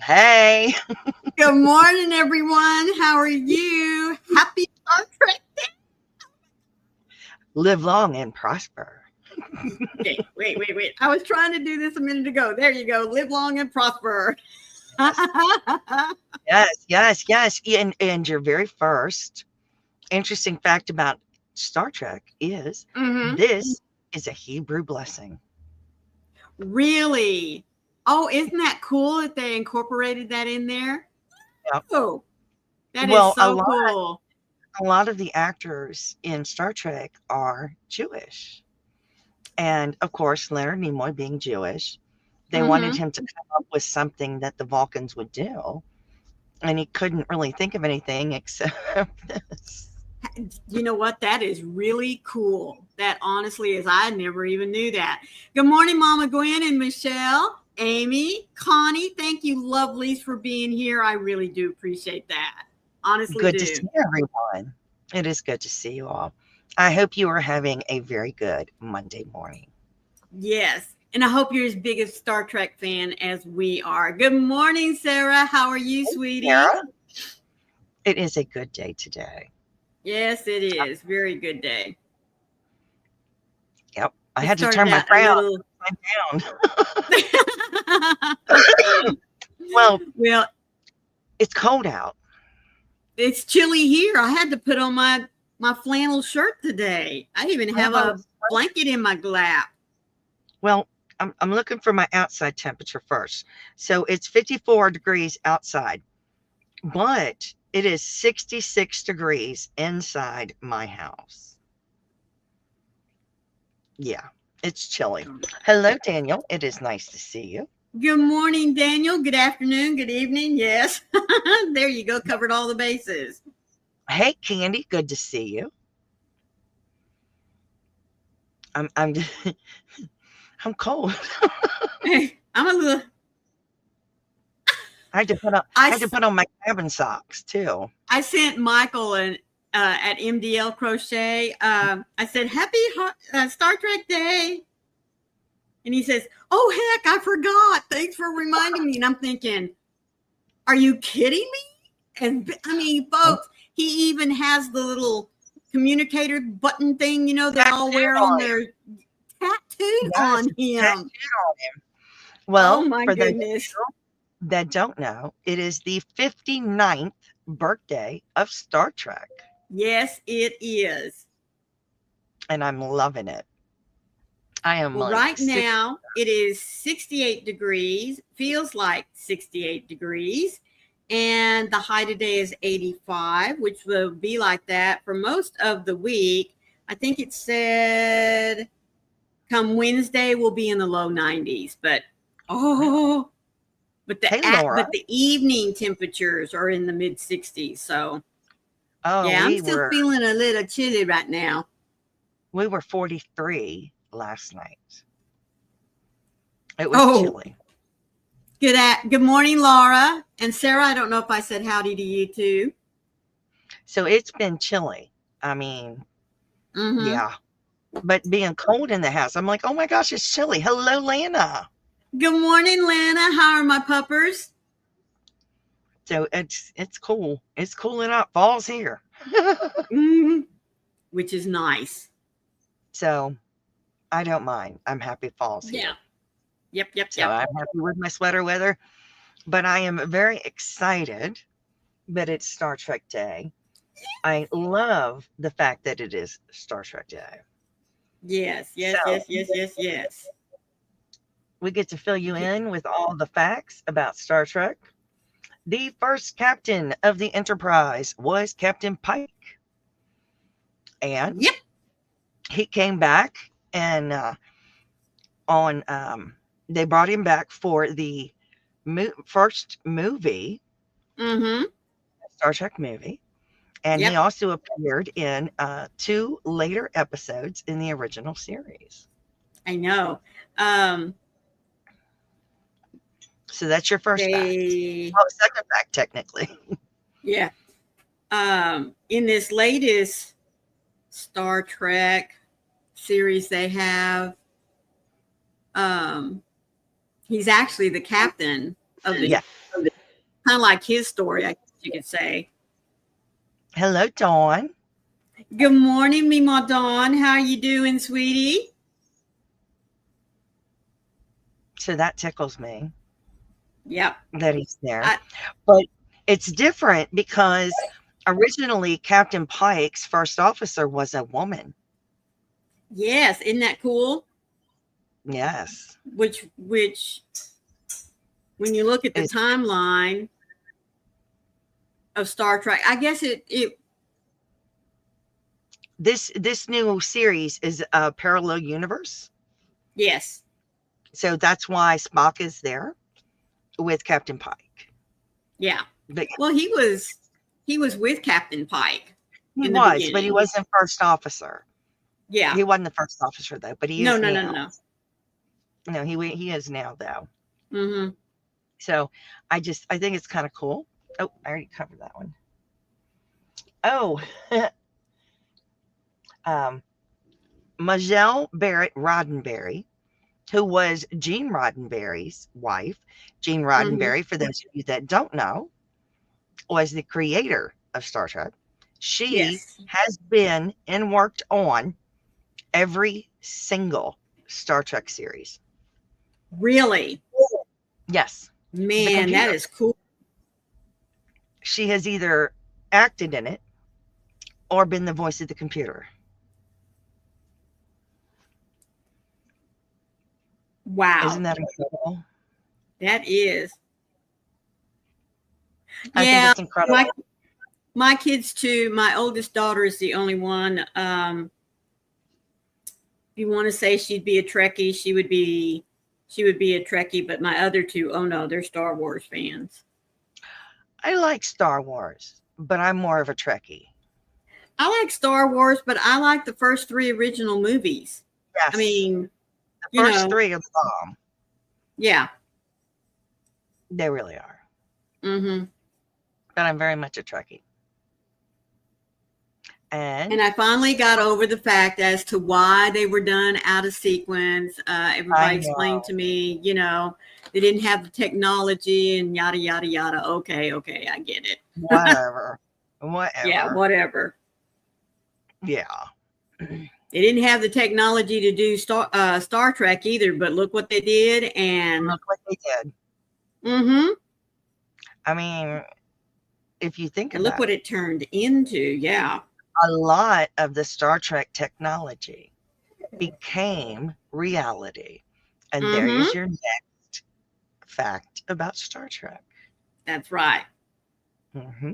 Hey, Good morning, everyone. How are you? Happy Star Trek live long and prosper. Day. Okay, wait. I was trying to do this a minute ago. There you go. Live long and prosper. Yes. And your very first interesting fact about Star Trek is hmm this is a Hebrew blessing. Really? Oh, isn't that cool that they incorporated that in there? Yep. Oh, that is Well, so cool. a lot of the actors in Star Trek are Jewish. And of course, Leonard Nimoy being Jewish, they wanted hmm him to come up with something that the Vulcans would do. And he couldn't really think of anything except this. You know what? That is really cool. That honestly is. I never even knew that. Good morning, Mama Gwen and Michelle, Amy, Connie. Thank you, lovelies, for being here. I really do appreciate that. Honestly, Good to do. see everyone. It is good to see you all. I hope you are having a very good Monday morning. Yes. And I hope you're as big a Star Trek fan as we are. Good morning, Sarah. How are you, sweetie? Sarah, it is a good day today. Yes, it is. Very good day. Yep. I It had to started turn my out a frown little. down. Well, Well, it's cold out. it's chilly here. I had to put on my flannel shirt today. I even have Oh, a blanket in my lap. well, I'm looking for my outside temperature first. So it's 54 degrees outside, but it is 66 degrees inside my house. Yeah, it's chilly. Hello, Daniel. It is nice to see you. Good morning, Daniel. Good afternoon. Good evening. Yes. There you go. Covered all the bases. Hey, Candy. Good to see you. I'm I'm cold. I'm a little. I had to put on my cabin socks too. I sent Michael at MDL Crochet. I said, "Happy Star Trek Day," and he says, "Oh heck, I forgot. Thanks for reminding me." And I'm thinking, "Are you kidding me?" And I mean, folks, he even has the little communicator button thing, they all wear on their tattooed Yes, on tattooed him. on him. Oh Well, my for those goodness. that don't know, it is the 59th birthday of Star Trek, Yes, it is. and I'm loving it. I am Well, like right now it is 68 degrees, feels like 68 degrees, and the high today is 85, which will be like that for most of the week. I think it said come Wednesday we'll be in the low 90s, but Hey, Laura. the evening temperatures are in the mid 60s. So, Oh, yeah, I'm still feeling a little chilly right now. We were 43 last night. It was chilly. Good morning, Laura and Sarah. I don't know if I said howdy to you too. So it's been chilly. I mean, yeah. But being cold in the house, I'm like, oh my gosh, it's chilly. Hello, Lana. Good morning, Lana. How are my puppers? So it's cool. It's cooling up. Fall's here. Which is nice. So I don't mind. I'm happy fall's here. Yep. So I'm happy with my sweater weather. But I am very excited that it's Star Trek Day. I love the fact that it is Star Trek Day. Yes. We get to fill you in with all the facts about Star Trek. The first captain of the Enterprise was Captain Pike. And he came back and they brought him back for the first movie, Star Trek movie. And he also appeared in 2 later episodes in the original series. I know. So that's your first fact. Well, second fact, technically. Yeah. In this latest Star Trek series they have, he's actually the captain of the kind of like his story, I guess you could say. Hello, Dawn. Good morning, Mima Dawn. How you doing, sweetie? So that tickles me. Yep. That he's there. But it's different because originally Captain Pike's first officer was a woman. Yes, isn't that cool? Yes. Which when you look at the timeline of Star Trek, I guess this new series is a parallel universe. Yes. So that's why Spock is there with Captain Pike. Yeah. Well, he was with Captain Pike. He was, but he wasn't first officer. Yeah. He wasn't the first officer though, but he is now. No, he is now though. Mm-hmm. So I think it's kind of cool. Oh, I already covered that one. Oh, Majel Barrett Roddenberry, who was Gene Roddenberry's wife. Gene Roddenberry, for those of you that don't know, was the creator of Star Trek. She has been and worked on every single Star Trek series. Really? Yes. Man, that is cool. She has either acted in it or been the voice of the computer. Wow. Isn't that incredible? That is. I think it's incredible. My kids too. My oldest daughter is the only one. If you want to say she'd be a Trekkie, she would be a Trekkie, but my other two, oh no, they're Star Wars fans. I like Star Wars, but I'm more of a Trekkie. I like Star Wars, but I like the first 3 original movies. Yes. I mean, the first 3 are the bomb. Yeah. They really are. Mm-hmm. But I'm very much a Trekkie. And I finally got over the fact as to why they were done out of sequence. Everybody explained to me, they didn't have the technology and yada, yada, yada. Okay, I get it. Whatever. Yeah, whatever. Yeah. They didn't have the technology to do Star Trek either, but look what they did. And look what they did. Mm-hmm. I mean, if you think about it. Look what it turned into. Yeah. A lot of the Star Trek technology became reality. And there is your next fact about Star Trek. That's right. Mm-hmm.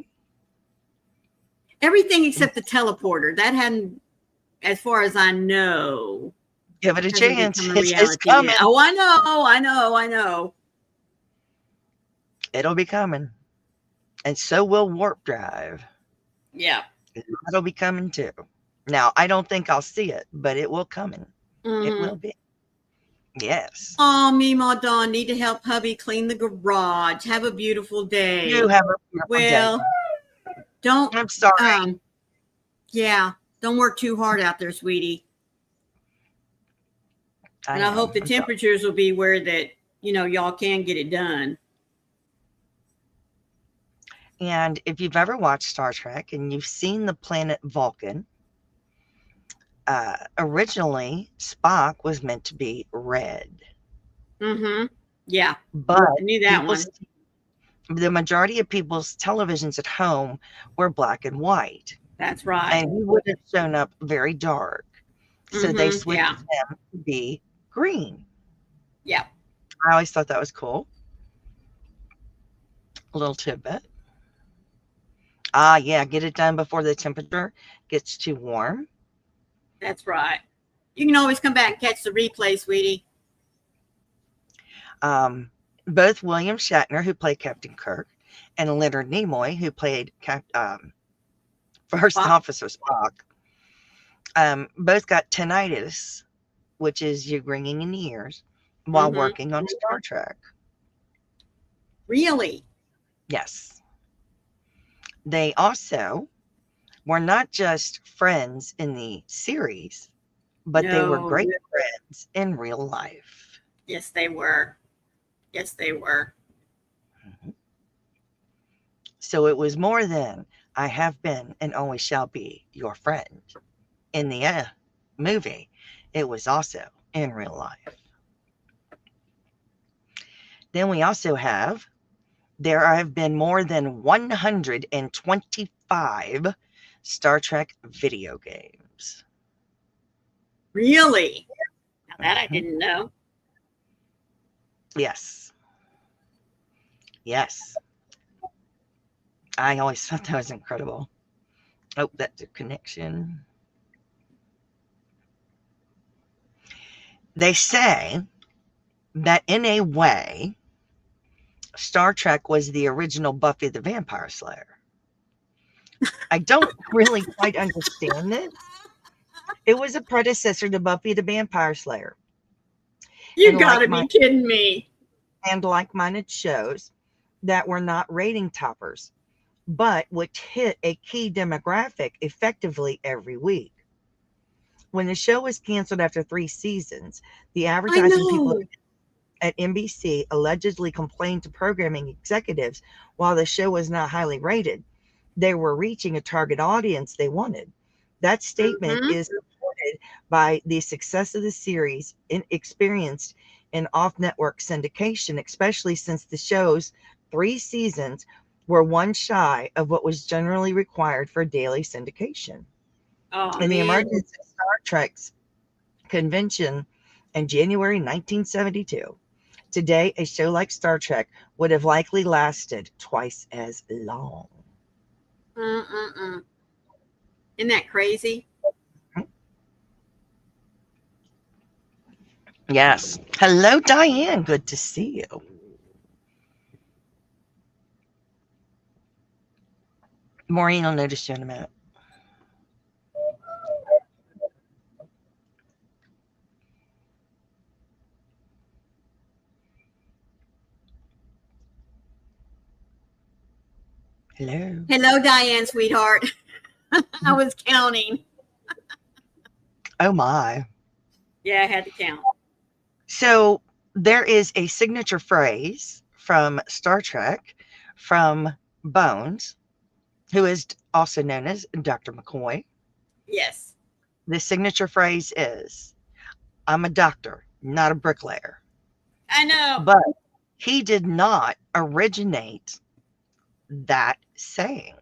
Everything except the teleporter. That hadn't, as far as I know. Give it a chance. It's coming. Yet. Oh, I know. It'll be coming. And so will warp drive. Yeah. That'll be coming too. Now, I don't think I'll see it, but it will come in. It will be. Yes. Oh, Mima Dawn, need to help hubby clean the garage. Have a beautiful day. You have a beautiful day. Don't. I'm sorry. Yeah. Don't work too hard out there, sweetie. I hope the temperatures will be where that, y'all can get it done. And if you've ever watched Star Trek and you've seen the planet Vulcan, originally Spock was meant to be red. Mm-hmm. Yeah. But I knew that one. The majority of people's televisions at home were black and white. That's right. And he would have shown up very dark. So they switched him to be green. Yeah. I always thought that was cool. A little tidbit. Yeah, get it done before the temperature gets too warm. That's right. You can always come back and catch the replay, sweetie. Both William Shatner, who played Captain Kirk, and Leonard Nimoy, who played First Officer Spock, both got tinnitus, which is you ringing in the ears, while working on Star Trek. Really? Yes. They also were not just friends in the series, but they were great friends in real life. Yes, they were. Yes, they were. So it was more than I have been and always shall be your friend in the movie. It was also in real life. Then we also have there have been more than 125 Star Trek video games. Really? Now that I Mm-hmm. didn't know. Yes. Yes. I always thought that was incredible. Oh, that's a connection. They say that in a way, Star Trek was the original Buffy the Vampire Slayer. I don't really quite understand this. It was a predecessor to Buffy the Vampire Slayer. You gotta be kidding me. And like-minded shows that were not rating toppers, but which hit a key demographic effectively every week. When the show was canceled after 3 seasons, the advertising people at NBC allegedly complained to programming executives while the show was not highly rated, they were reaching a target audience they wanted. That statement is supported by the success of the series experienced in off-network syndication, especially since the show's 3 seasons were one shy of what was generally required for daily syndication. In the emergence of Star Trek's convention in January 1972, today a show like Star Trek would have likely lasted twice as long. Isn't that crazy? Yes. Hello, Diane. Good to see you. Maureen will notice you in a minute. Hello. Hello, Diane, sweetheart. I was counting. Oh, my. Yeah, I had to count. So there is a signature phrase from Star Trek from Bones, who is also known as Dr. McCoy. Yes. The signature phrase is, I'm a doctor, not a bricklayer. I know. But he did not originate that saying.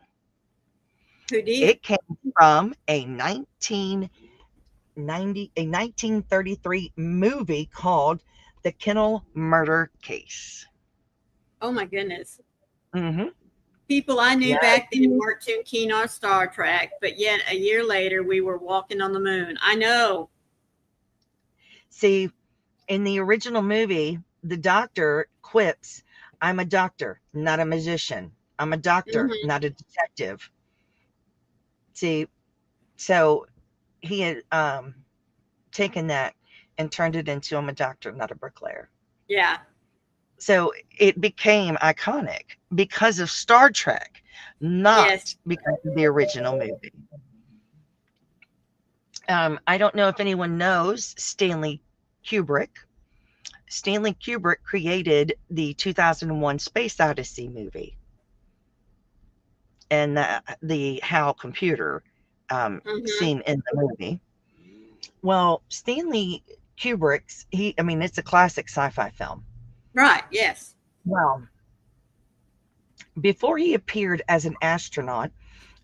Who did? It came from a 1933 movie called The Kennel Murder Case. Oh my goodness. Mm-hmm. People I knew back then weren't too keen on Star Trek, but yet a year later we were walking on the moon. I know. See, in the original movie, the doctor quips, I'm a doctor, not a magician. I'm a doctor, not a detective. See, so he had taken that and turned it into, I'm a doctor, not a bricklayer. Yeah. So it became iconic because of Star Trek, not because of the original movie. I don't know if anyone knows Stanley Kubrick. Stanley Kubrick created the 2001 Space Odyssey movie and the HAL computer scene in the movie. Well, Stanley Kubrick's, it's a classic sci-fi film. Right, yes. Well, before he appeared as an astronaut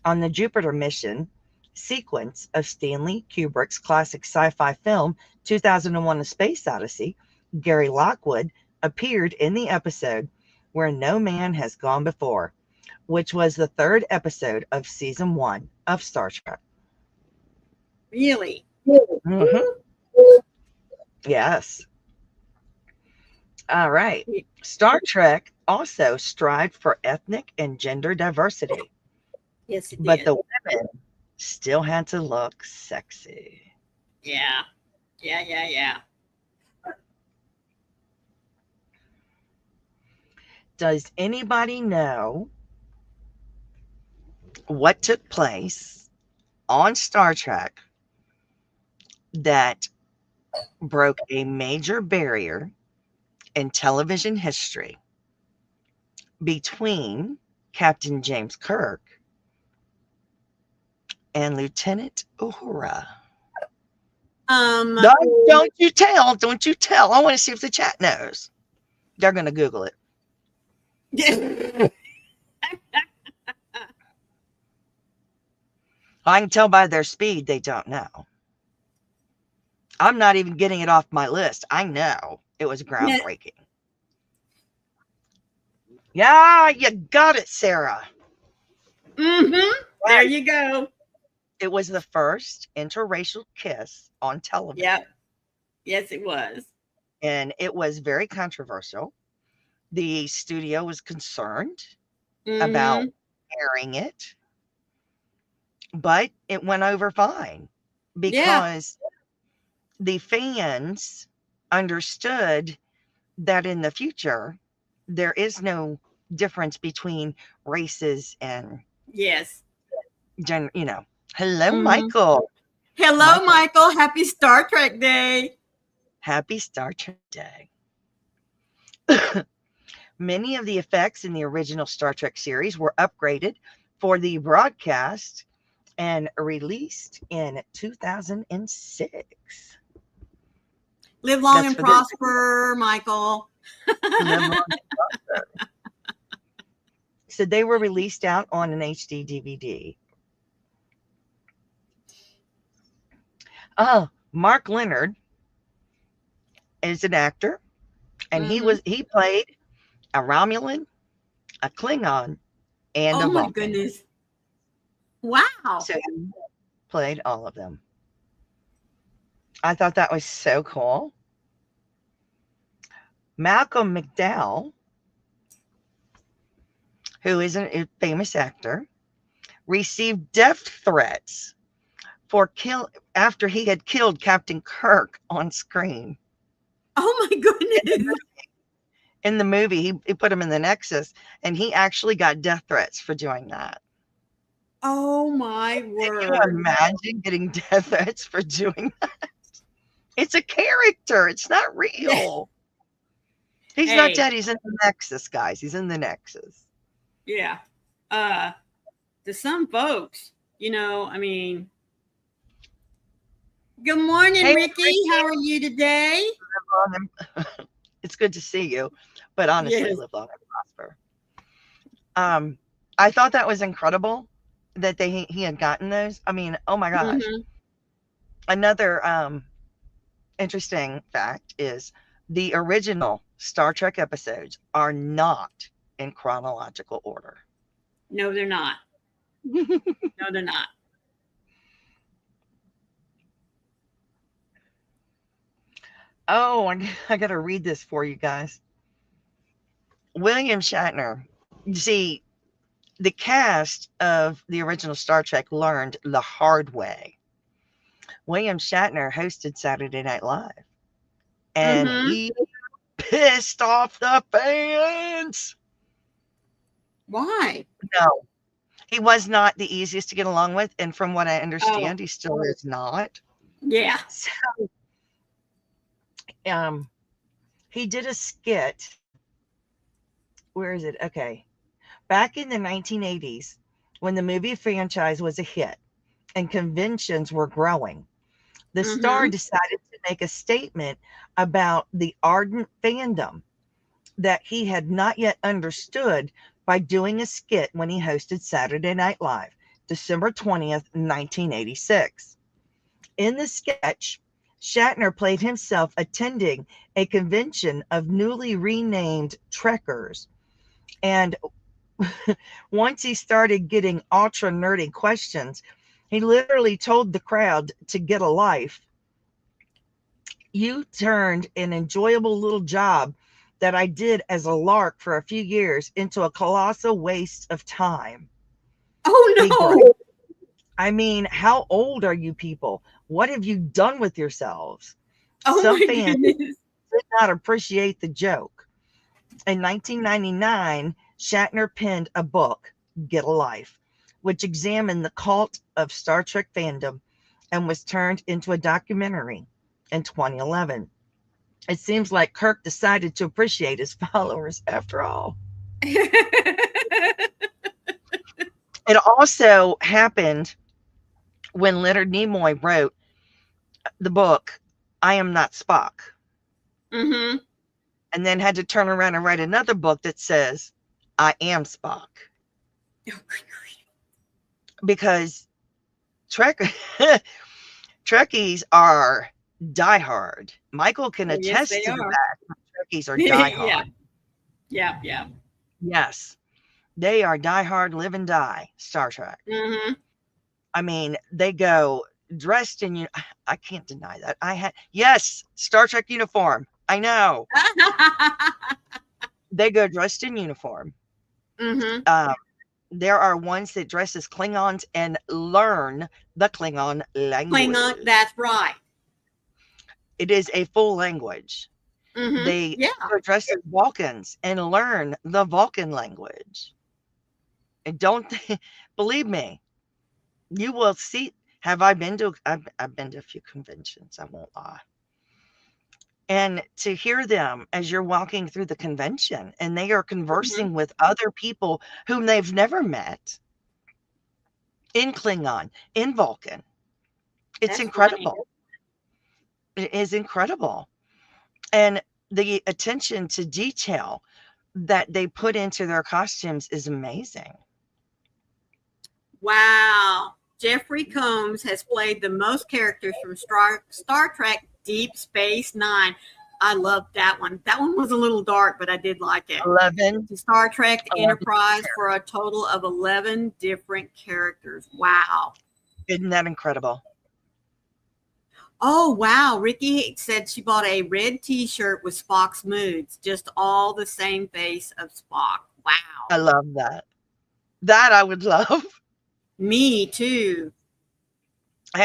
on the Jupiter mission sequence of Stanley Kubrick's classic sci-fi film 2001 A Space Odyssey, Gary Lockwood appeared in the episode Where No Man Has Gone Before, which was the 3rd episode of season 1 of Star Trek. Really? Mm-hmm. Yes. All right. Star Trek also strived for ethnic and gender diversity. Yes, it did. But the women still had to look sexy. Yeah. Yeah. Does anybody know what took place on Star Trek that broke a major barrier in television history between Captain James Kirk and Lieutenant Uhura. Don't you tell. Don't you tell. I want to see if the chat knows. They're going to Google it. I can tell by their speed they don't know. I'm not even getting it off my list. I know it was groundbreaking. Yeah, you got it, Sarah. There you go. It was the first interracial kiss on television. Yep. Yes, it was. And it was very controversial. The studio was concerned about airing it, but it went over fine because the fans understood that in the future there is no difference between races and hello Michael. Hello Michael. Happy Star Trek Day. Happy Star Trek Day. Many of the effects in the original Star Trek series were upgraded for the broadcast and released in 2006. Live long and prosper, Michael. Live long and prosper. So they were released out on an HD DVD. Oh, Mark Leonard is an actor, and he played a Romulan, a Klingon, and a Vulcan. Oh my goodness. Wow. So he played all of them. I thought that was so cool. Malcolm McDowell, who is a famous actor, received death threats after he had killed Captain Kirk on screen. Oh my goodness. In the movie, he put him in the Nexus, and he actually got death threats for doing that. Oh my word. Can you imagine getting death threats for doing that? It's a character. It's not real. He's not dead. He's in the Nexus, guys. He's in the Nexus. Yeah. To some folks, good morning, hey, Ricky. How are you today? It's good to see you, but honestly, live long and prosper. I thought that was incredible that he had gotten those. I mean, oh my gosh. Another interesting fact is the original Star Trek episodes are not in chronological order. No, they're not. No, they're not. Oh, I got to read this for you guys. William Shatner. You see, the cast of the original Star Trek learned the hard way. William Shatner hosted Saturday Night Live, and he pissed off the fans. Why? No, he was not the easiest to get along with, and from what I understand, he still is not. Yeah. So, he did a skit. Where is it? Okay. Back in the 1980s, when the movie franchise was a hit and conventions were growing, the star decided to make a statement about the ardent fandom that he had not yet understood by doing a skit when he hosted Saturday Night Live, December 20th, 1986. In the sketch, Shatner played himself attending a convention of newly renamed Trekkers. And once he started getting ultra nerdy questions, he literally told the crowd to get a life. You turned an enjoyable little job that I did as a lark for a few years into a colossal waste of time. Oh, no. I mean, how old are you people? What have you done with yourselves? Some fans did not appreciate the joke. In 1999, Shatner penned a book, Get a Life, which examined the cult of Star Trek fandom and was turned into a documentary in 2011. It seems like Kirk decided to appreciate his followers after all. It also happened when Leonard Nimoy wrote the book, I Am Not Spock, Mm-hmm. and then had to turn around and write another book that says, I Am Spock. Because Trek Trekkies are diehard. Michael can Oh, yes, attest they to the are. fact that Trekkies are Yeah. diehard. Yeah. Yeah. Yes, they are diehard, live and die Star Trek. Mm-hmm. I mean, they go dressed in I can't deny that. Yes, Star Trek uniform. I know. They go dressed in uniform. Mm-hmm. There are ones that dress as Klingons and learn the Klingon language. Klingon, that's right. It is a full language. Mm-hmm. They Yeah. go dressed as Vulcans and learn the Vulcan language. And don't believe me, you will see. Have I been to? I've been to a few conventions. I won't lie. And to hear them as you're walking through the convention and they are Mm-hmm. conversing with other people whom they've never met in Klingon, in Vulcan, it's That's funny. incredible. It is incredible. And the attention to detail that they put into their costumes is amazing. Wow. Jeffrey Combs has played the most characters from Star Trek Deep Space Nine. I loved that one. That one was a little dark, but I did like it. 11. The Star Trek 11 Enterprise for a total of 11 different characters. Wow. Isn't that incredible? Oh, wow. Ricky said she bought a red t-shirt with Spock's moods, just all the same face of Spock. Wow. I love that. That I would love. Me too. I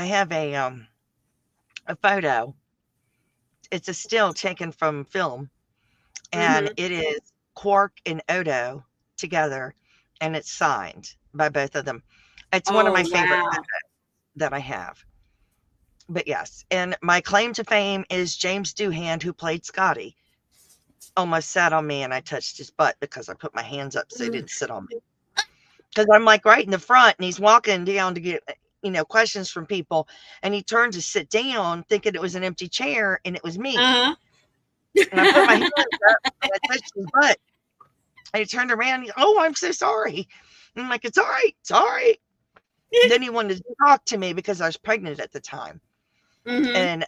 have a photo. It's a still taken from film, and it is Quark and Odo together, and it's signed by both of them. It's one of my favorite photos that I have. But yes, and my claim to fame is James Doohan, who played Scotty, almost sat on me and I touched his butt because I put my hands up so he didn't sit on me. Because I'm like right in the front and he's walking down to get, questions from people. And he turned to sit down thinking it was an empty chair and it was me. Uh-huh. And I put my hands up and I touched his butt. And he turned around and oh, I'm so sorry. And I'm like, it's all right. It's all right. And then he wanted to talk to me because I was pregnant at the time. And,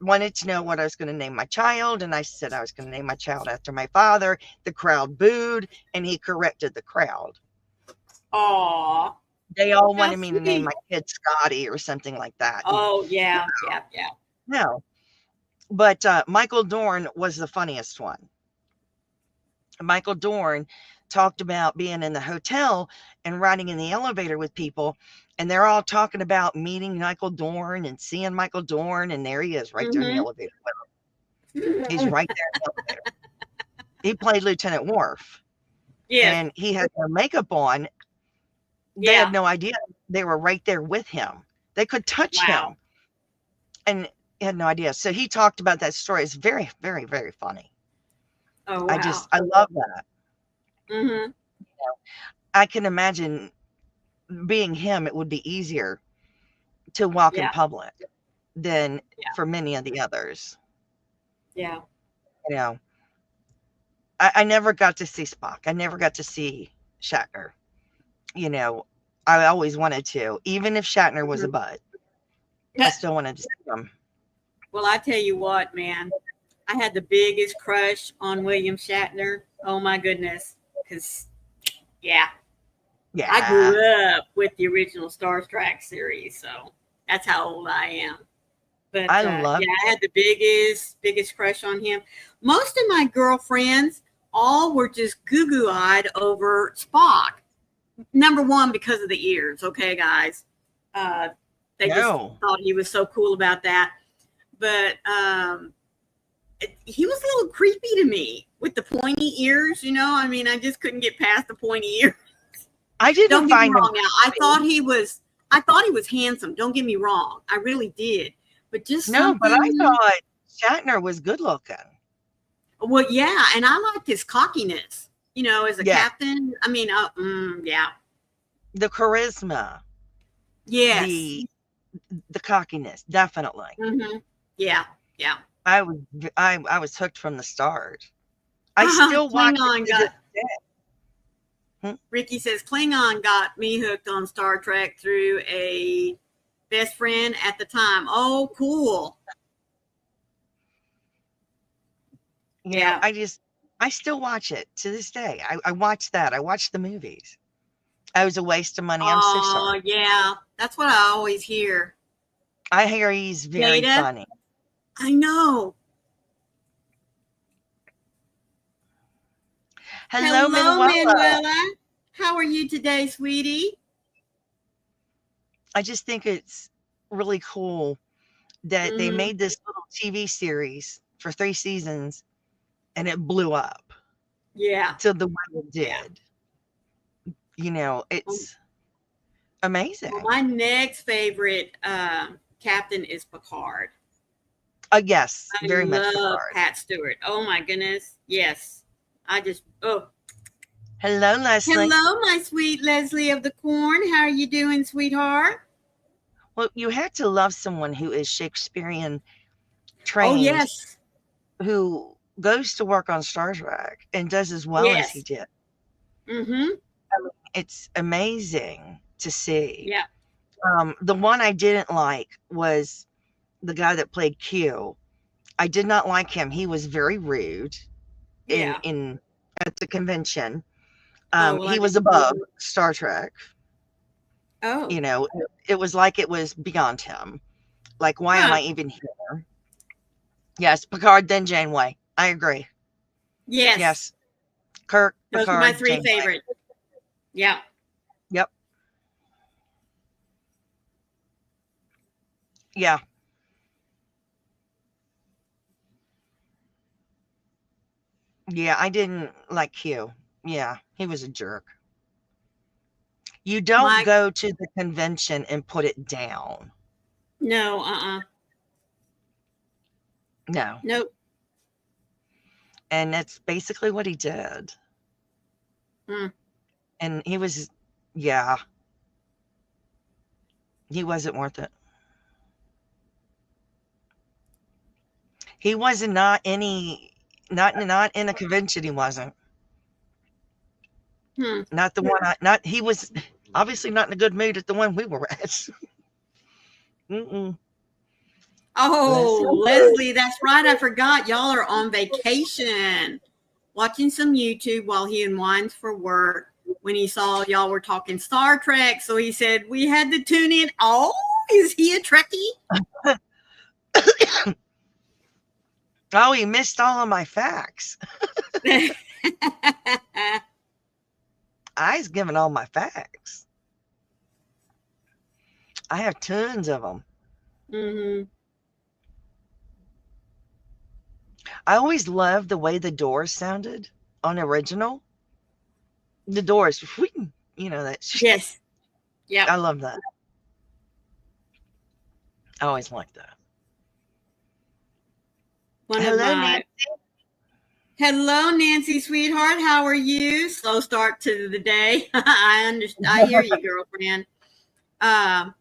wanted to know what I was going to name my child. And I said I was going to name my child after my father. The crowd booed and he corrected the crowd. Aw. They all wanted me to name my kid Scotty or something like that. Oh, yeah, yeah. No. But Michael Dorn was the funniest one. Michael Dorn talked about being in the hotel and riding in the elevator with people. And they're all talking about meeting Michael Dorn and seeing Michael Dorn. And there he is right there in the elevator with him. He's right there in the elevator. He played Lieutenant Worf. Yeah. And he had no makeup on. They had no idea they were right there with him. They could touch him. And had no idea. So he talked about that story. It's very, very, very funny. Oh, wow. I love that. I can imagine being him, it would be easier to walk in public than for many of the others. Yeah. I never got to see Spock. I never got to see Shatner. I always wanted to, even if Shatner was a bud. I still wanted to see him. Well, I tell you what, man, I had the biggest crush on William Shatner. Oh my goodness. Because, I grew up with the original Star Trek series, so that's how old I am. But I had the biggest crush on him. Most of my girlfriends all were just goo-goo-eyed over Spock. Number one, because of the ears. Okay, guys. They just thought he was so cool about that. But he was a little creepy to me with the pointy ears. I just couldn't get past the pointy ears. I didn't find him. Now. I thought he was handsome. Don't get me wrong. I really did. But but I thought Shatner was good looking. Well, yeah, and I liked his cockiness. As a captain. I mean, the charisma, Yes. the cockiness, definitely. Mm-hmm. Yeah. Yeah. I was I was hooked from the start. I still watch it Klingon to this got day. Hmm? Ricky says Klingon got me hooked on Star Trek through a best friend at the time. Oh, cool. You know, I still watch it to this day. I watch that. I watch the movies. I was a waste of money. I'm so Oh, sorry. yeah. That's what I always hear. I hear he's very Data? funny. I know. Hello, Hello, Manuela. Manuela. How are you today, sweetie? I just think it's really cool that they Mm-hmm. made this little TV series for 3 seasons and it blew up Yeah. to the way it Yeah. did. You know, Well, it's amazing. my next favorite captain is Picard. Yes, I very much love Picard. Pat Stewart. Oh my goodness. Yes. Oh. Hello, Leslie. Hello, my sweet Leslie of the Corn. How are you doing, sweetheart? Well, you have to love someone who is Shakespearean Oh, trained, yes. who goes to work on Star Trek and does as well as he Yes. did. Mm-hmm. It's amazing to see. Yeah. The one I didn't like was the guy that played Q. I did not like him. He was very rude Yeah. in at the convention. Oh, well, I He was didn't. above Star Trek. Oh. You know, it was like it was beyond him. Like, why am Huh. I even here? Yes, Picard, then Janeway. I agree. Yes. Yes, Kirk, Those are my Picard, 3 Janeway. favorites. Yeah. Yep. Yeah. Yeah, I didn't like Q. Yeah, he was a jerk. You don't My go to the convention and put it down. No, No. nope. And that's basically what he did. Mm. And he was, yeah, he wasn't worth it. He was not not in a convention. He wasn't. Hmm. Not the one. Not he was obviously not in a good mood at the one we were at. Mm-mm. Oh, Leslie, that's right. I forgot. Y'all are on vacation, watching some YouTube while he unwinds for work. When he saw y'all were talking Star Trek, so he said we had to tune in. Oh, is he a Trekkie? Oh, he missed all of my facts. I was giving all my facts. I have tons of them. Mm-hmm. I always loved the way the Doors sounded on original. The Doors, you know that. Yes. Yeah. I love that. I always liked that. Hello, Nancy, sweetheart. How are you? Slow start to the day. I understand. I hear you, girlfriend. I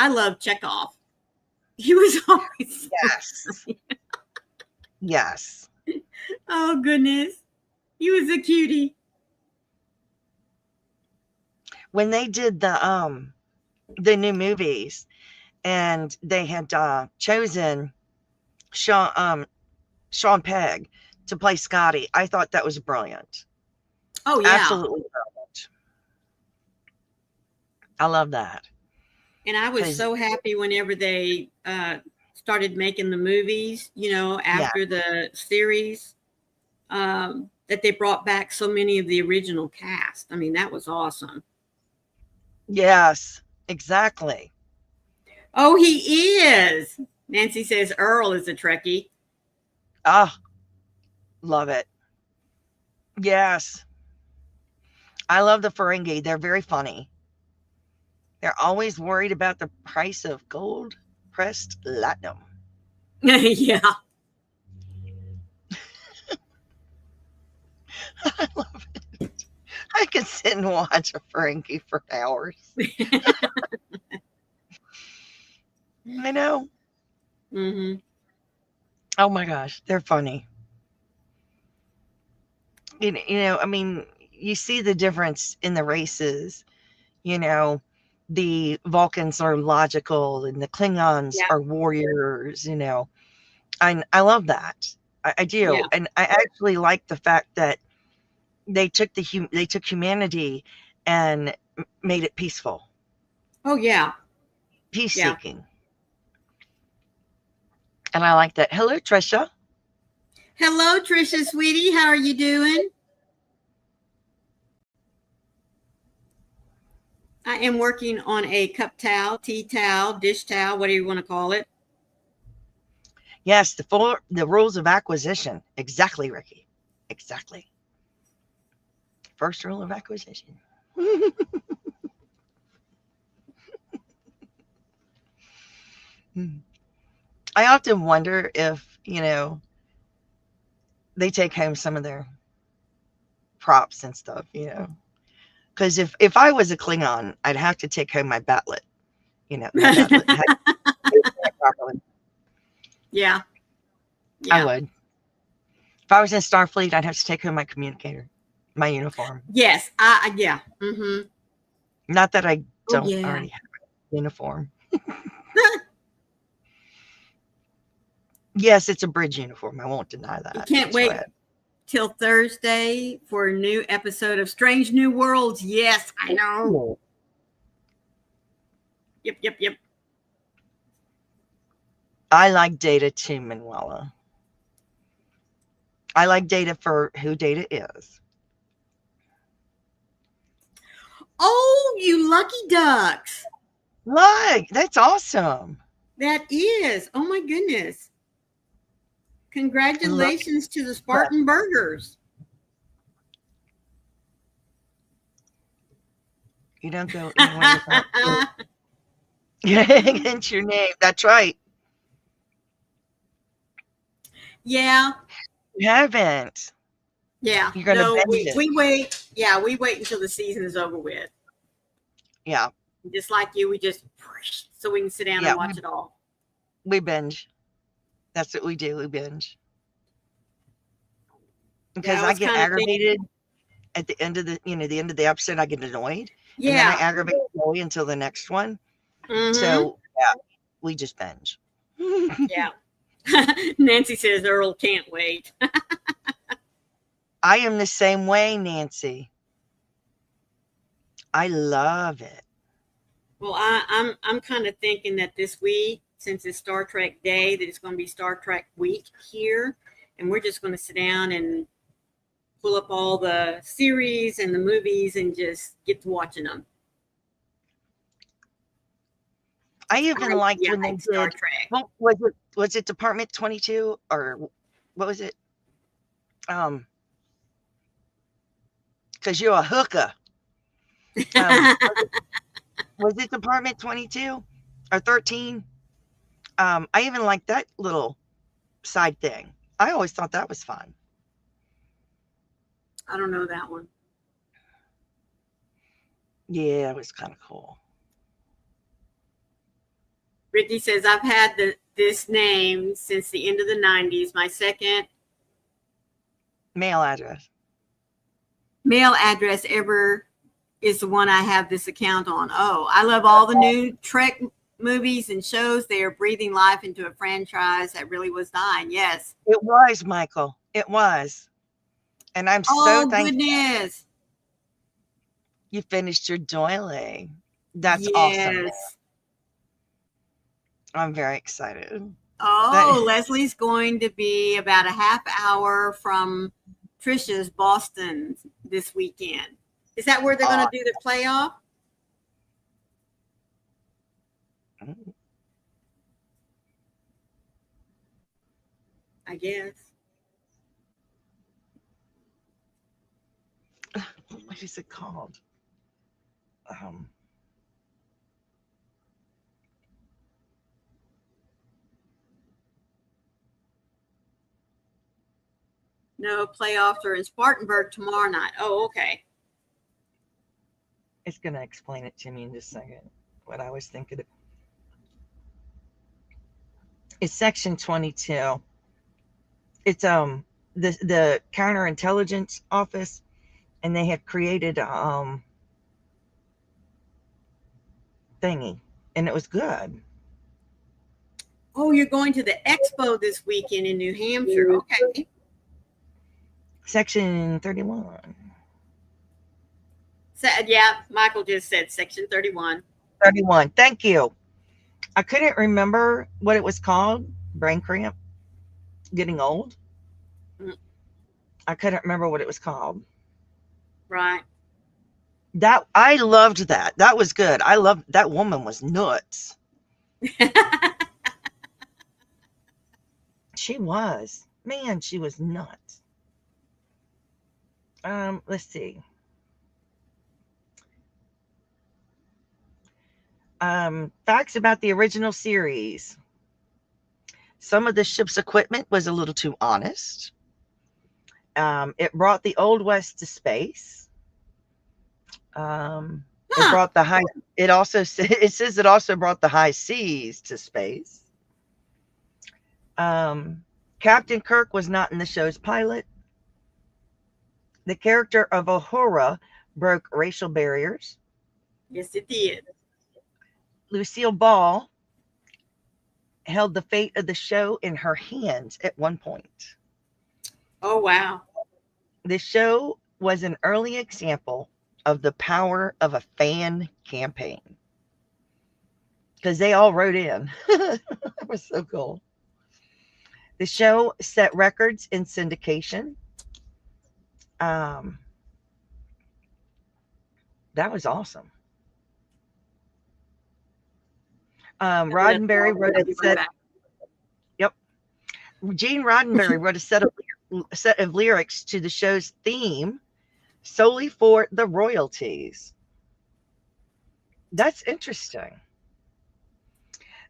love Chekhov. He was always yes. Yes. Oh goodness, he was a cutie. When they did the new movies, and they had chosen Sean Pegg to play Scotty, I thought that was brilliant. Oh yeah, absolutely brilliant. I love that. And I was so happy whenever they started making the movies. You know, after the series, that they brought back so many of the original cast. I mean, that was awesome. Yes, exactly. Oh, he is. Nancy says Earl is a Trekkie. Ah, love it. Yes. I love the Ferengi. They're very funny. They're always worried about the price of gold pressed platinum. Yeah. I love it. I could sit can watch a Ferengi for hours. I know. Mm-hmm. Oh my gosh, they're funny. I mean, you see the difference in the races. You know, the Vulcans are logical and the Klingons Yeah. are warriors, I love that. I Yeah. do. And I actually like the fact that they took humanity and made it peaceful, Oh, yeah. peace Yeah. seeking. And I like that. Hello, Trisha. Hello, Trisha, sweetie. How are you doing? I am working on a cup towel, tea towel, dish towel, whatever you want to call it. Yes, the rules of acquisition. Exactly, Ricky. Exactly. First rule of acquisition. I often wonder if, they take home some of their props and stuff. Because if I was a Klingon, I'd have to take home my batlet. My batlet. Properly. Yeah. I Yeah. would. If I was in Starfleet, I'd have to take home my communicator, my uniform. Yes. Yeah. Mm-hmm. Not that I Oh, don't yeah. already have a uniform. Yes, it's a bridge uniform. I won't deny that. You can't It's wait red. till Thursday for a new episode of Strange New Worlds. Yes, I know. Yep, yep, yep. I like Data too, Manuela. I like Data for who Data is. Oh, you lucky ducks. Look, that's awesome. That is. Oh, my goodness. Congratulations to the Spartan Burgers. You don't go anywhere without against your name. That's right. Yeah. You haven't. Yeah. You're gonna No, binge it. we wait. Yeah, we wait until the season is over with. Yeah. Just like you, we just so we can sit down and watch it all. We binge. That's what we do. We binge. Because I get aggravated at the end of the end of the episode. I get annoyed. Yeah. And then I aggravate Chloe until the next one. Mm-hmm. So yeah, we just binge. Yeah. Nancy says Earl can't wait. I am the same way, Nancy. I love it. Well, I'm kind of thinking that this week, since it's Star Trek Day, that it's going to be Star Trek Week here, and we're just going to sit down and pull up all the series and the movies and just get to watching them. I even liked when they Star did. Trek. Well, was it Department 22 or what was it? Because you're a hooker. Was it Department 22 or 13? I even liked that little side thing. I always thought that was fun. I don't know that one. Yeah, it was kind of cool. Ricky says, I've had this name since the end of the 90s. My second mail address ever is the one I have this account on. Oh, I love all the new Trek movies and shows. They are breathing life into a franchise that really was dying. Yes. It was, Michael. It was. And I'm so thankful. Goodness. You finished your doily. That's awesome. I'm very excited. Oh, Leslie's going to be about a half hour from Trisha's Boston this weekend. Is that where they're going to do the playoff? I guess. What is it called? No, playoffs are in Spartanburg tomorrow night. Oh, okay. It's going to explain it to me in just a second. What I was thinking of. It's section 22. It's the counterintelligence office, and they had created thingy, and it was good. Oh, you're going to the expo this weekend in New Hampshire. Okay. Section 31. Yeah, Michael just said section 31. 31. Thank you. I couldn't remember what it was called. Brain cramp. Getting old. I couldn't remember what it was called. Right. That I loved that. That was good. I loved that woman was nuts. She was. Man, she was nuts. Let's see. Facts about the original series. Some of the ship's equipment was a little too honest. It brought the Old West to space. It brought the high. It also says it also brought the high seas to space. Captain Kirk was not in the show's pilot. The character of Uhura broke racial barriers. Yes, it did. Lucille Ball held the fate of the show in her hands at one point. Oh, wow. The show was an early example of the power of a fan campaign. Because they all wrote in. That was so cool. The show set records in syndication. That was awesome. Roddenberry wrote a set. Yep. Gene Roddenberry wrote a set of lyrics to the show's theme solely for the royalties. That's interesting.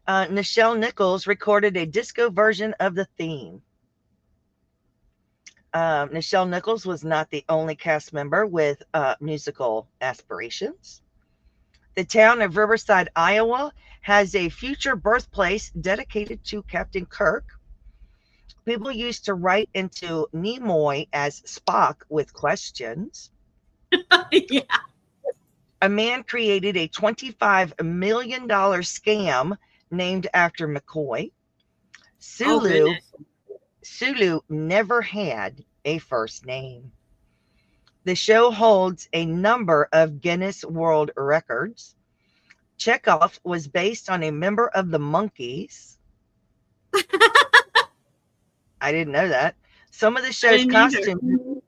Nichelle Nichols recorded a disco version of the theme. Nichelle Nichols was not the only cast member with musical aspirations. The town of Riverside, Iowa, has a future birthplace dedicated to Captain Kirk. People used to write into Nimoy as Spock with questions. Yeah. A man created a $25 million scam named after McCoy. Sulu never had a first name. The show holds a number of Guinness World Records. Chekhov was based on a member of the Monkees. I didn't know that. Some of the show's costumes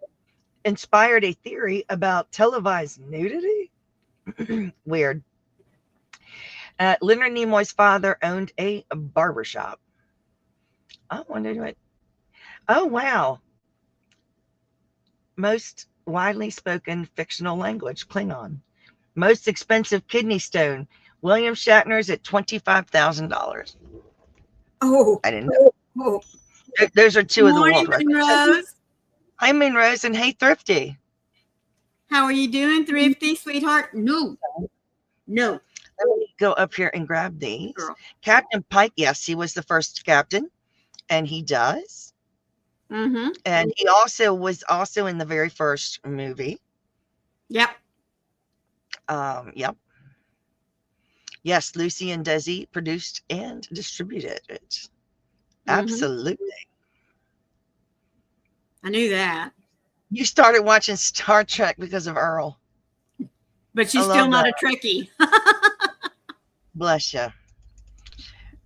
inspired a theory about televised nudity. Weird. Leonard Nimoy's father owned a barbershop. I wondered what. Oh, wow. Most widely spoken fictional language, Klingon. Most expensive kidney stone, William Shatner's at $25,000. Oh, I didn't know. Oh. Those are two of the world records. Rose. Hi, Rose, and hey, Thrifty. How are you doing, Thrifty, sweetheart? No. Let me go up here and grab these. Girl. Captain Pike, yes, he was the first captain, and he does. Mm-hmm. And he also was in the very first movie. Yep. Yep. Yes, Lucy and Desi produced and distributed it. Mm-hmm. Absolutely. I knew that. You started watching Star Trek because of Earl. But she's still not a Trekkie. Bless you.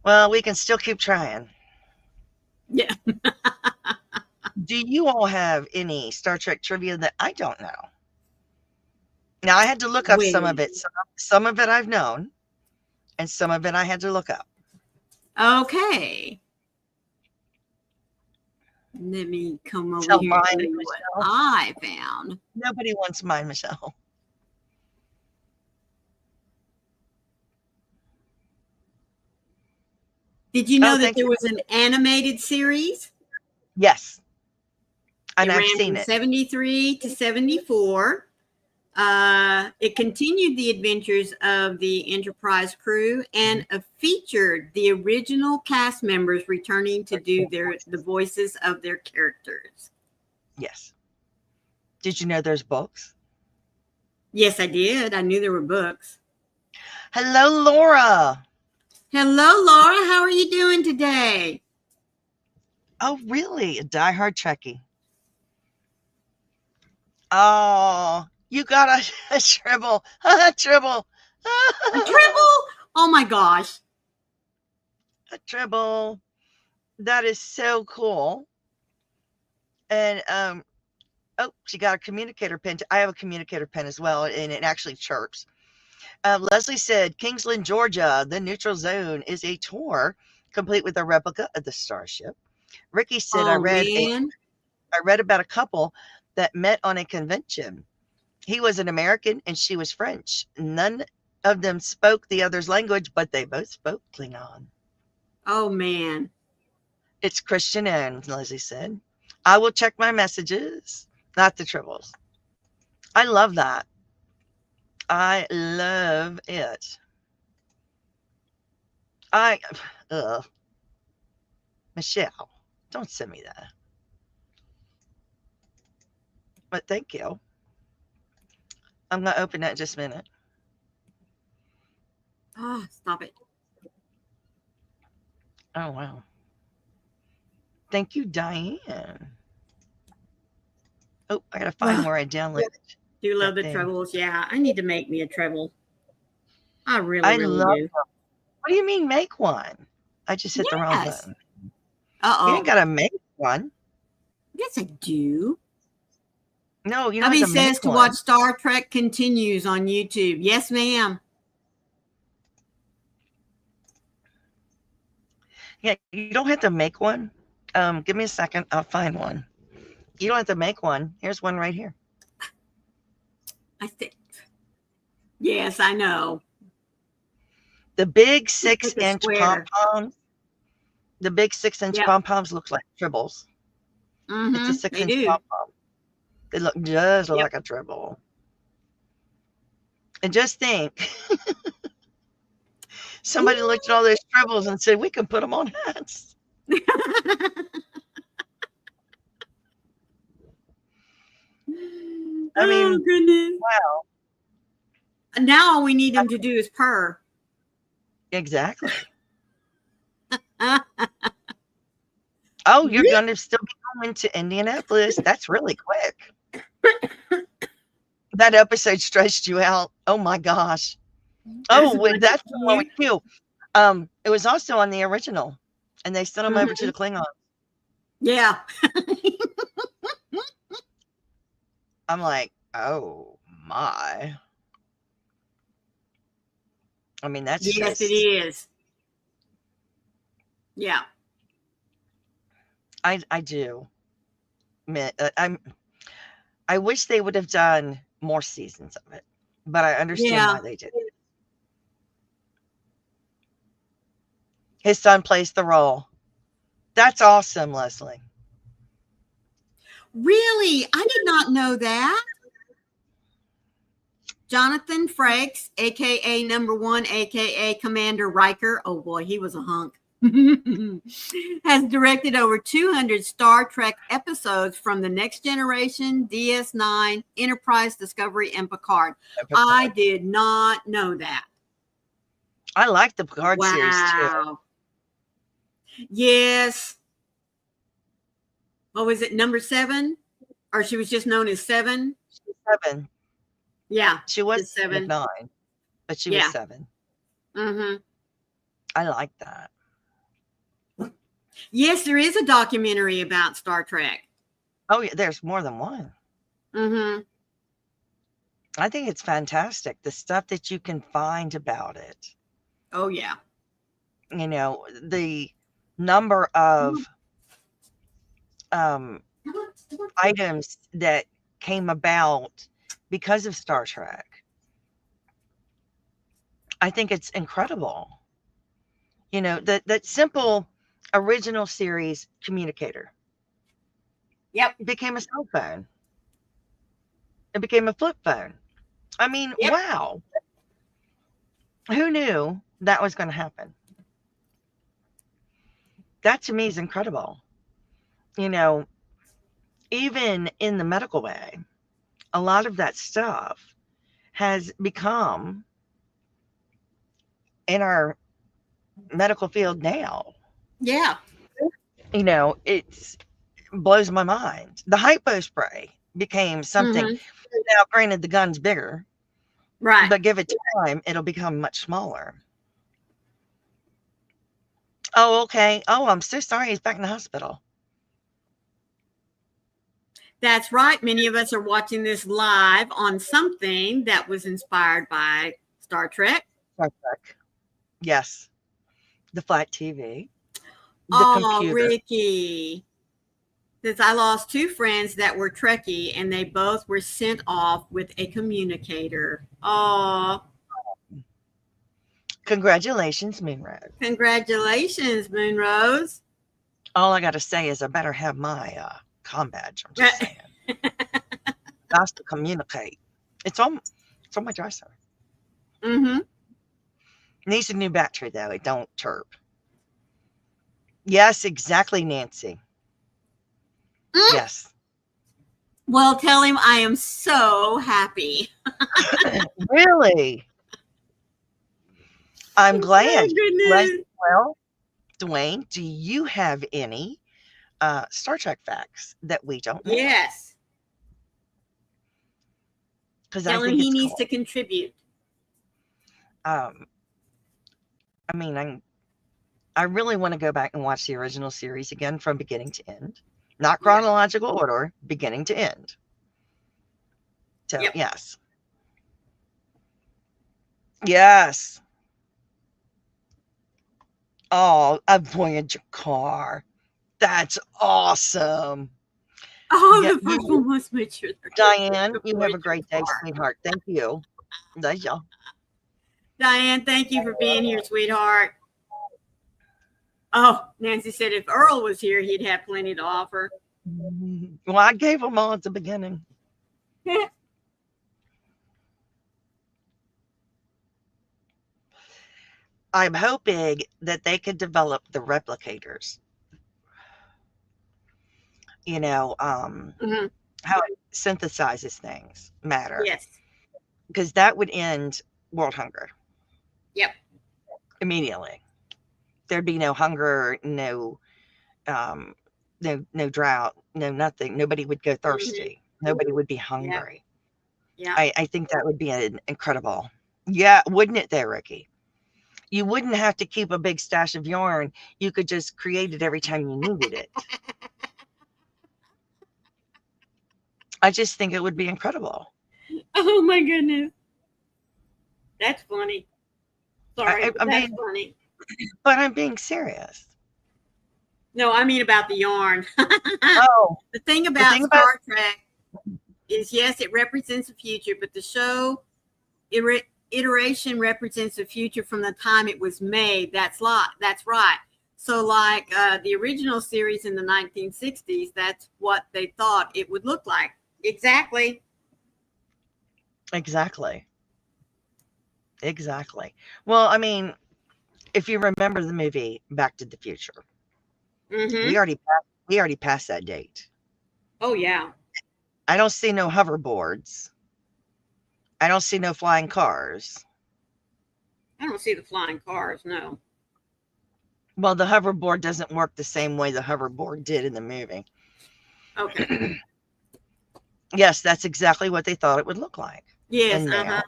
Well, we can still keep trying. Yeah. Do you all have any Star Trek trivia that I don't know? Now, I had to look up some of it. Some of it I've known, and some of it I had to look up. Okay. Let me come over here and see what I found. Nobody wants mine, Michelle. Did you know that there was an animated series? Yes. And It I've ran seen from it. 73 to 74. It continued the adventures of the Enterprise crew and featured the original cast members returning to do the voices of their characters. Yes. Did you know there's books? Yes, I did. I knew there were books. Hello, Laura. Hello, Laura. How are you doing today? Oh, really? A diehard Trekkie. Oh, you got a Tribble. A Tribble. A Tribble? Oh, my gosh. A Tribble. That is so cool. And, oh, she got a communicator pen. I have a communicator pen as well, and it actually chirps. Leslie said, Kingsland, Georgia, the neutral zone is a tour complete with a replica of the starship. Ricky said, I read about a couple that met on a convention. He was an American and she was French. None of them spoke the other's language, but they both spoke Klingon. Oh, man. It's Christian Anne, Leslie said. I will check my messages, not the tribbles. I love that. I love it. Michelle, don't send me that. But thank you. I'm going to open that in just a minute. Oh, stop it. Oh, wow. Thank you, Diane. Oh, I got to find where I downloaded it. Do you love the trebles? Yeah, I need to make me a treble. I really do. Them. What do you mean make one? I just hit the wrong button. Uh-oh. You ain't got to make one. Yes, I do. No, you don't Hubby have to make says to one. watch Star Trek Continues on YouTube. Yes, ma'am. Yeah, you don't have to make one. Give me a second. I'll find one. You don't have to make one. Here's one right here. I think. Yes, I know. The big 6-inch pom-poms. The big 6-inch pom-poms look like tribbles. Mm-hmm, it's a 6-inch pom-pom. They look just like a tribble. And just think, somebody looked at all those tribbles and said, we can put them on hats. I mean, goodness. Wow. And now all we need them to do is purr. Exactly. Oh, you're going to still be going to Indianapolis. That's really quick. That episode stretched you out. Oh my gosh. That's the one with you. It was also on the original, and they sent them over to the Klingons. Yeah. I'm like, oh my. I mean, that's yes, it is. Yeah. I do. I wish they would have done more seasons of it, but I understand why they did. His son plays the role. That's awesome, Leslie. Really? I did not know that. Jonathan Frakes, a.k.a. number 1, a.k.a. Commander Riker. Oh, boy, he was a hunk. Has directed over 200 Star Trek episodes from The Next Generation, DS9, Enterprise, Discovery, and Picard. I did not know that. I like the Picard series, too. Yes. What was it, number 7? Or she was just known as 7? 7. Yeah. She was 7. 9, but she was 7. Mm-hmm. I like that. Yes, there is a documentary about Star Trek. Oh, yeah, there's more than one. Mm-hmm. I think it's fantastic, the stuff that you can find about it. Oh, yeah. You know, the number of items that came about because of Star Trek. I think it's incredible. You know, that simple original series communicator. Yep. It became a cell phone. It became a flip phone. I mean, Yep. wow. Who knew that was going to happen? That to me is incredible. You know, even in the medical way, a lot of that stuff has become in our medical field now. Yeah. It's blows my mind. The hypo spray became something. Mm-hmm. Now, granted, the gun's bigger, Right. but give it time, it'll become much smaller. Oh, okay. Oh, I'm so sorry. He's back in the hospital. That's right. Many of us are watching this live on something that was inspired by Star Trek. Star Trek. Yes. The flat TV. The Oh, computer. Ricky. Since I lost two friends that were Trekkie and they both were sent off with a communicator. Oh, Congratulations, Moonrose. congratulations, Moonrose. All I got to say is I better have my com badge. I'm just saying. That's to communicate. It's on my dresser. Mm-hmm. Needs a new battery, though. It don't chirp. Yes, exactly, Nancy. Yes. Well, tell him I am so happy. Really? I'm glad. Oh, goodness. Well, Dwayne, do you have any Star Trek facts that we don't know? Yes. Because Tell him he needs to contribute. I mean, I really want to go back and watch the original series again from beginning to end. Not chronological order, beginning to end. So, Yep. yes. Yes. Oh, a Voyager car. That's awesome. Oh, Yeah, the first one must make sure. Diane, you have a great day, sweetheart. Thank you. Diane, thank you for being here, sweetheart. Oh, Nancy said if Earl was here, he'd have plenty to offer. Well, I gave them all at the beginning. I'm hoping that they could develop the replicators. How it synthesizes things, matter. Yes. Because that would end world hunger. Yep. Immediately. There'd be no hunger, no drought, no nothing. Nobody would go thirsty. Mm-hmm. Nobody would be hungry. Yeah. I think that would be an incredible. Yeah, wouldn't it there, Ricky? You wouldn't have to keep a big stash of yarn. You could just create it every time you needed it. I just think it would be incredible. Oh my goodness. That's funny. Sorry, that's funny. But I'm being serious. No, I mean about the yarn. Oh. The thing about Star Trek is, yes, it represents the future, but the show iteration represents the future from the time it was made. That's right. So like the original series in the 1960s, that's what they thought it would look like. Exactly. Well, I mean, if you remember the movie Back to the Future, mm-hmm. we already passed that date. Oh, yeah. I don't see no hoverboards. I don't see no flying cars. I don't see the flying cars, no. Well, the hoverboard doesn't work the same way the hoverboard did in the movie. Okay. Yes, that's exactly what they thought it would look like. Yes, and now,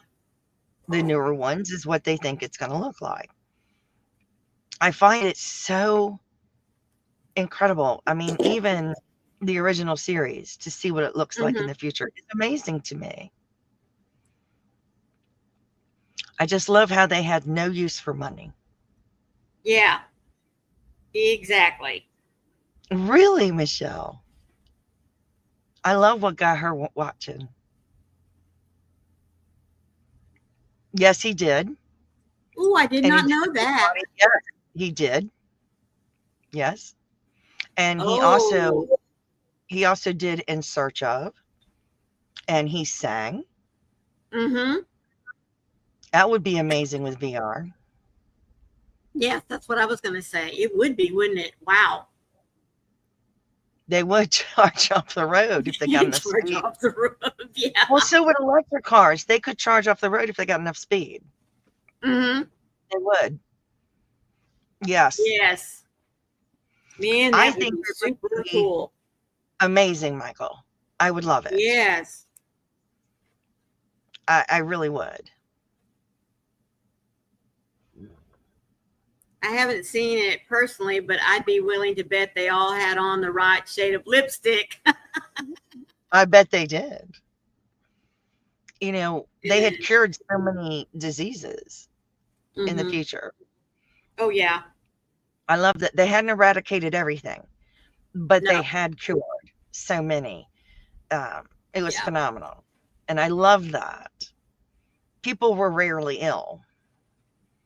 the newer ones is what they think it's going to look like. I find it so incredible. I mean, even the original series, to see what it looks like in the future, is amazing to me. I just love how they had no use for money. Yeah, exactly. Really, Michelle? I love what got her watching. Yes, he did. Oh, I did not know that. Yes, he did. Yes. And he also did In Search Of, and he sang. Mm-hmm. That would be amazing with VR. Yes, that's what I was going to say. It would be, wouldn't it? Wow. They would charge off the road if they got enough Charge speed. off the road. Yeah. Well, so would electric cars. They could charge off the road if they got enough speed. Mm-hmm. They would. Yes. Yes. Man, I that would think be it super would be cool. amazing, Michael. I would love it. Yes. I really would. I haven't seen it personally, but I'd be willing to bet they all had on the right shade of lipstick. I bet they did. You know, they had cured so many diseases in the Mm-hmm. future. Oh, yeah. I love that they hadn't eradicated everything, but they No. had cured so many. It was Yeah. phenomenal. And I love that. People were rarely ill.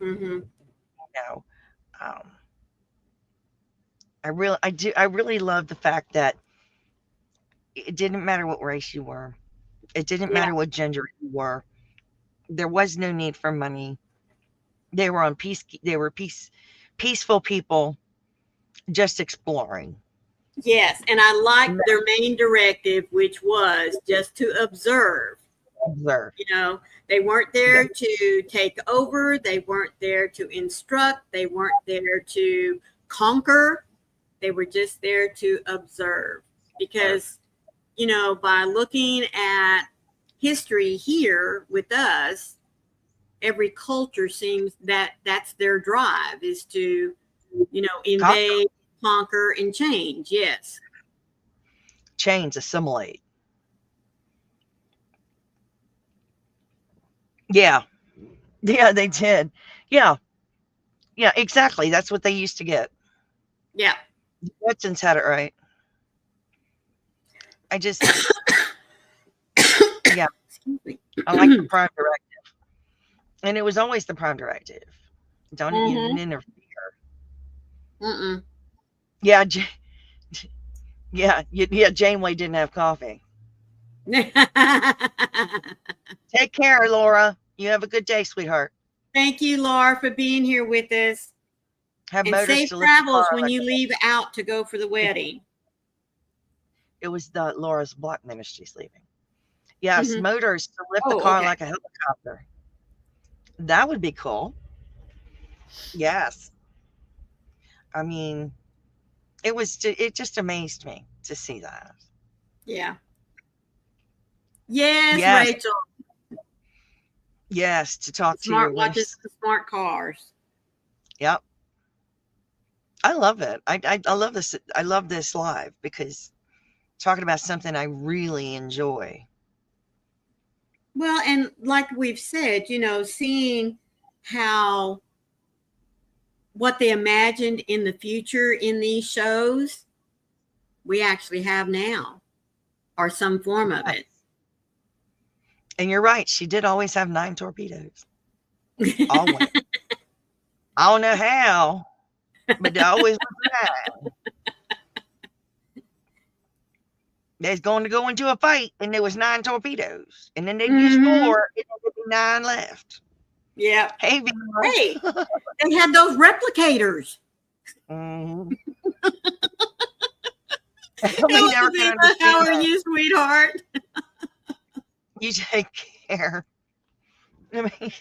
Mm-hmm. You know, um, I really love the fact that it didn't matter what race you were. It didn't Yeah. matter what gender you were. There was no need for money. They were on peace. They were peaceful people just exploring. Yes. And I liked their main directive, which was just to observe. Observe. You know, they weren't there to take over. They weren't there to instruct. They weren't there to conquer. They were just there to observe. Because, you know, by looking at history here with us, every culture seems that that's their drive, is to, you know, invade, conquer, and change. Yes. Change, assimilate. Yeah. Yeah, they did. Yeah. Yeah, exactly. That's what they used to get. Yeah. The Jetsons had it right. I just, yeah, Excuse me. I like the prime directive. And it was always the prime directive. Don't even interfere. Mm-mm. Yeah, yeah, Janeway didn't have coffee. Take care, Laura. You have a good day, sweetheart. Thank you, Laura, for being here with us. Have And motors safe to lift the travels car when like you leave out to go for the wedding. it was the Laura's Block Ministries leaving. Yes, Mhm. motors to lift the Oh, car okay. like a helicopter. That would be cool. Yes. I mean, it just amazed me to see that. Yeah. Yes, Yes, Rachel. yes, to talk to your Smart watches niece. and smart cars. Yep. I love it. I love this. I love this live because talking about something I really enjoy. Well, and like we've said, you know, seeing how what they imagined in the future in these shows, we actually have now, or some form of it. And you're right. She did always have 9 torpedoes. Always. I don't know how, but they always was 9. They's going to go into a fight, and there was 9 torpedoes, and then they'd use 4, and then there'd be 9 left. Yeah. Hey, Hey, they had those replicators. Mhm. Hello, Viva. How are you, sweetheart? You take care. I mean,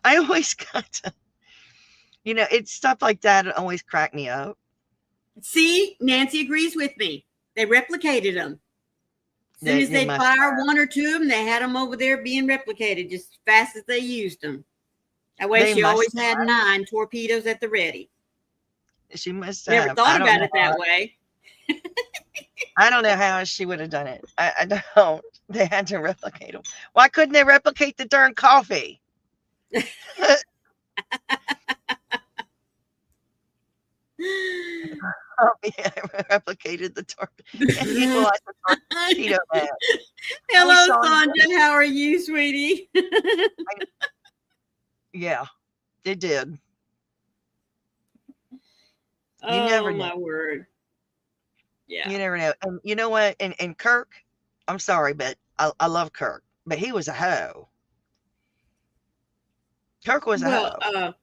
I always got to, it's stuff like that that always crack me up. See, Nancy agrees with me. They replicated them. As soon as they fire 1 or 2 of them, they had them over there being replicated just as fast as they used them. That way, she always had 9 torpedoes at the ready. She must have. Never thought about it that way. I don't know how she would have done it. I don't. They had to replicate them. Why couldn't they replicate the darn coffee? Oh, yeah, replicated the torpedo man. Hello, Sandra. How are you, sweetie? Yeah, it did. You never know. My word. Yeah. You never know. And you know what? And Kirk, I'm sorry, but I love Kirk. but he was a hoe. Kirk was a Well, hoe.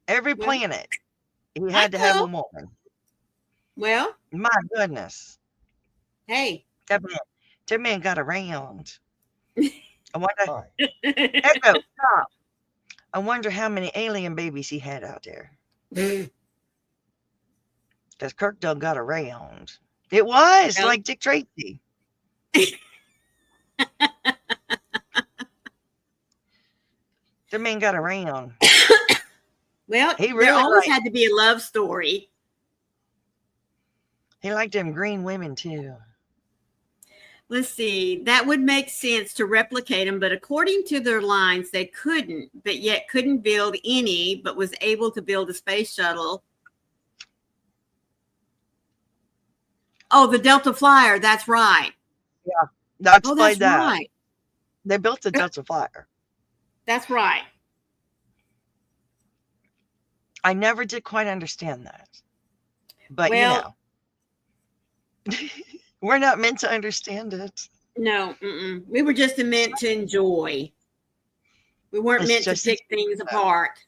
Every well, planet, he I had to have a know. woman. Well, My goodness. hey. That man got around. I wonder, Echo, stop. I wonder how many alien babies he had out there. Because Kirk done got around. It was Well, like Dick Tracy. The man got around. well, He there really always had to be a love story. he liked them green women too. Let's see. That would make sense to replicate them, but according to their lines, they couldn't, but yet couldn't build any, but was able to build a space shuttle. Oh, the Delta Flyer. That's right. Now Oh, explain that's that. right. They built the Delta Flyer. That's right. I never did quite understand that. But Well, we're not meant to understand it. no, we were just meant to enjoy. We weren't It's meant to just a pick things apart.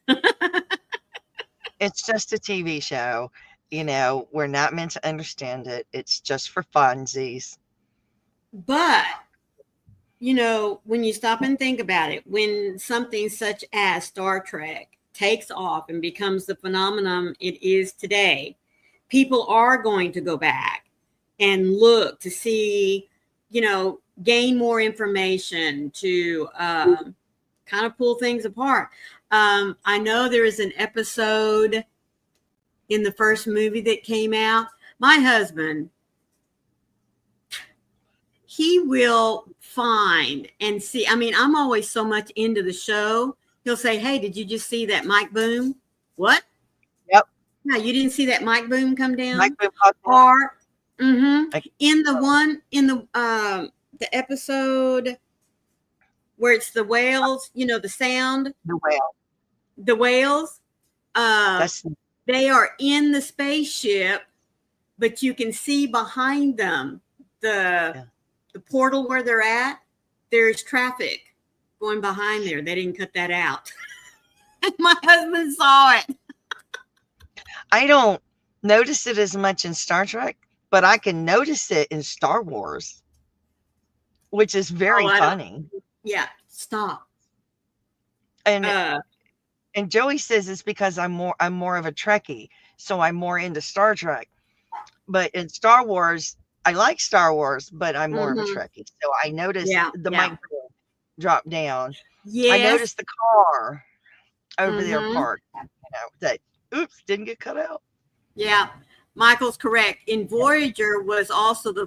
It's just a TV show. We're not meant to understand it. It's just for funsies. But, when you stop and think about it, when something such as Star Trek takes off and becomes the phenomenon it is today, people are going to go back and look to see, gain more information to kind of pull things apart. I know there is an episode in the first movie that came out. My husband, he will find and see. I mean, I'm always so much into the show. He'll say, "Hey, did you just see that mic boom?" What? Yep. No, you didn't see that mic boom come down? Like we talked about, Or like, in the episode where it's the whales, the sound, the whale. the whales, That's they are in the spaceship, but you can see behind them the portal where they're at. There's traffic going behind there. They didn't cut that out. My husband saw it. I don't notice it as much in Star Trek, but I can notice it in Star Wars, which is very funny. Yeah, stop. And Joey says it's because I'm more of a Trekkie, so I'm more into Star Trek. But in Star Wars, I like Star Wars, but I'm more of a Trekkie. So I noticed the mic drop down. Yes. I noticed the car over there parked, that didn't get cut out. Yeah, Michael's correct. In Voyager was also the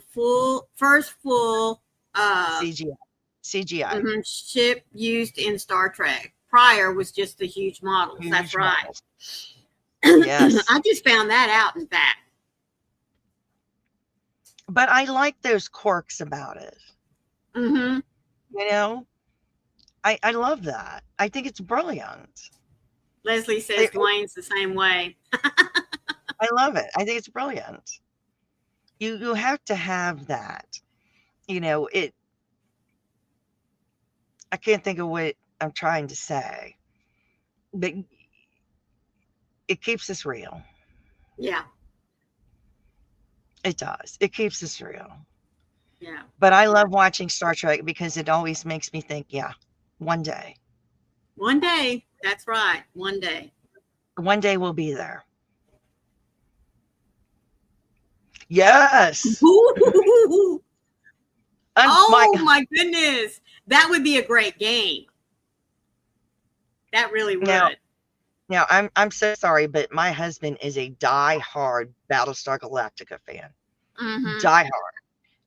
first full CGI ship used in Star Trek. Prior was just the huge models. That's right. Yes. I just found that out, in fact. But I like those quirks about it. I love that. I think it's brilliant. Leslie says Dwayne's the same way. I love it. I think it's brilliant. You have to have that. I can't think of what I'm trying to say, but it keeps us real. Yeah. It does. It keeps us real. Yeah. But I love watching Star Trek because it always makes me think, one day. One day. That's right. One day. One day we'll be there. Yes. Oh my goodness. That would be a great game. That really would. Now I'm so sorry, but my husband is a die-hard Battlestar Galactica fan. Die-hard.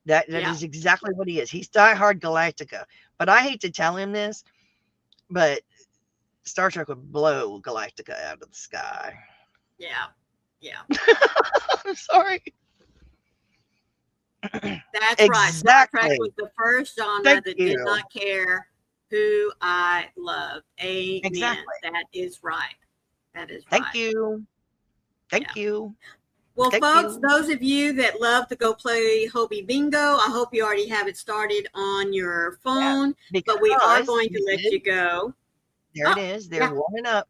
That is exactly what he is. He's die-hard Galactica. But I hate to tell him this, but Star Trek would blow Galactica out of the sky. Yeah. Yeah. I'm sorry. That's right. Star Trek was the first genre that did not care who I loved. Amen. Exactly. That is right. That is right. Thank you. Thank you. Well, Thank folks, you. those of you that love to go play Hobie Bingo, I hope you already have it started on your phone, but we are going to let you go. There it is. They're warming up.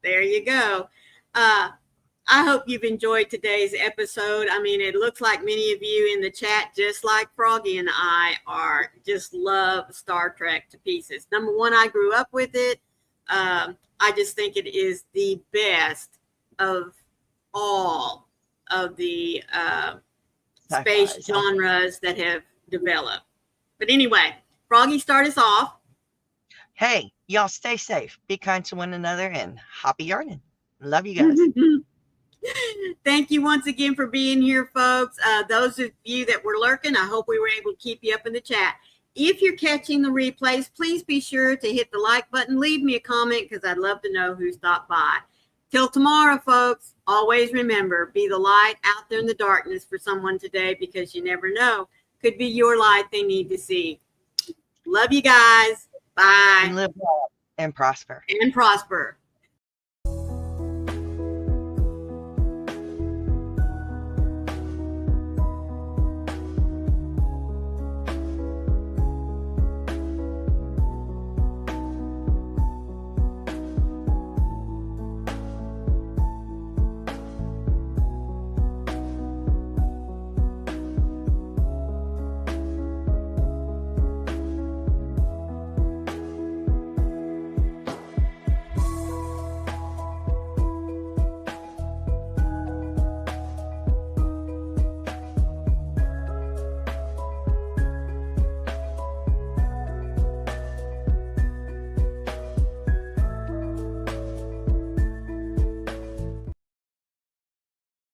There you go. I hope you've enjoyed today's episode. I mean, it looks like many of you in the chat, just like Froggy and I, are just love Star Trek to pieces. Number one, I grew up with it. I just think it is the best of all of the space genres that have developed. But anyway, Froggy, start us off. Hey, y'all stay safe. Be kind to one another and happy yarning. Love you guys. Thank you once again for being here, folks. Those of you that were lurking, I hope we were able to keep you up in the chat. If you're catching the replays, please be sure to hit the like button. Leave me a comment because I'd love to know who stopped by. Till tomorrow, folks, always remember, be the light out there in the darkness for someone today, because you never know. Could be your light they need to see. Love you guys. Bye. And live well and prosper. And prosper.